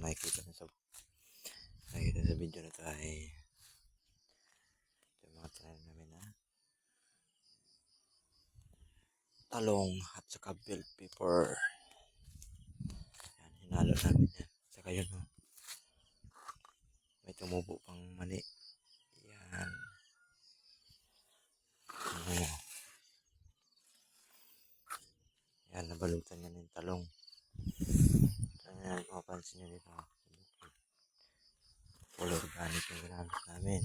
makikita sa video na to ay yung mga tinanim namin na talong at saka bell pepper. Yan, hinalo namin yan. Saka yun, may tumubo pang mani. Yan. Yan, nabalutan yan yung talong. Yan, mapansin nyo dito. Full organic yung ginamit namin.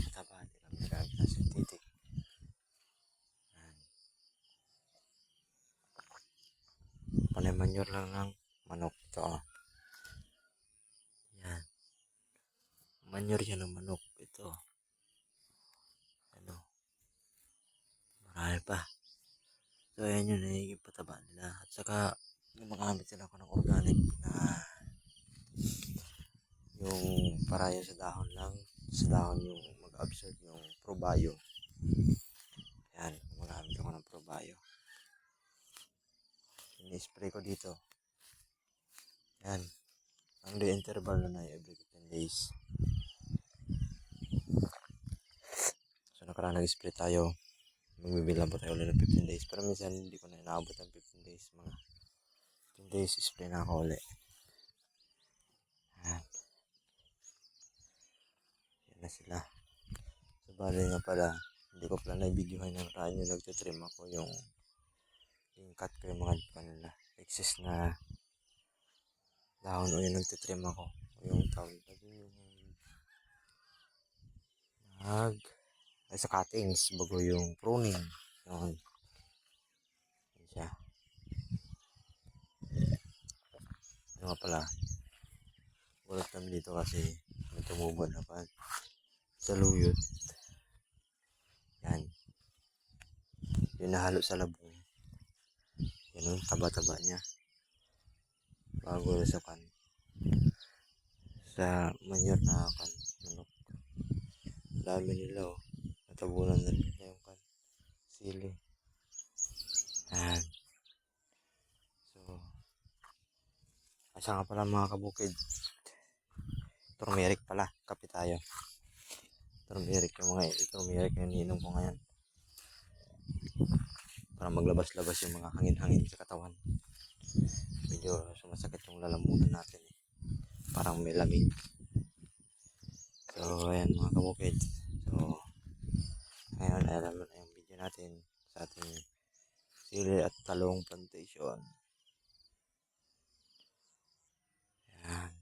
Mataba, hindi kami nagamit na synthetic. Yan. Panay manure lang ng manok ito. Yan. Manure yan ng manok. Ito. Ano. Marami pa. So, ayan yun, nagiging pataba nila. At saka, gumagamit sila ako ng organic na yung para yun sa dahon lang. Sa dahon yung mag-absorb yung probio. Yan, gumagamit ako ng probio. Ini-spray ko dito. Yan. Ang day interval na every 15 days. So, nakaraan nag-spray tayo. Magbibilang po tayo ulit ng 15 days. Pero minsan hindi ko na inaabot ng 15 days. Mga 15 days, spray na ako ulit. Yan. Yan na sila. So, bali nga pala, hindi ko pala na-videohan ng raan yung nagtitrim ako yung cut ko yung mga kanila. Excess na dahon o yung nagtitrim ako. O yung tawag yung ay sa cuttings bago yung pruning. Yun. Yan siya. Ano nga pala, gulat kami dito kasi may tumubo na pa sa luyot. Yan. Yung nahalo sa labong. Yan yung taba-taba niya. Bago sa manure na manok. Dami nila natabunan na nila yung sili. Yan. So, asa nga pala mga kabukid. Turmeric pala. Kape tayo. Turmeric yung mga turmeric yung iniinom ko ngayon. Para maglabas-labas yung mga hangin-hangin sa katawan. Medyo sumasakit yung lalamunan natin Parang may lamig. So, ayan mga kabukid. So, ngayon ay alam na yung video natin sa ating sili at talong plantation. Ayan.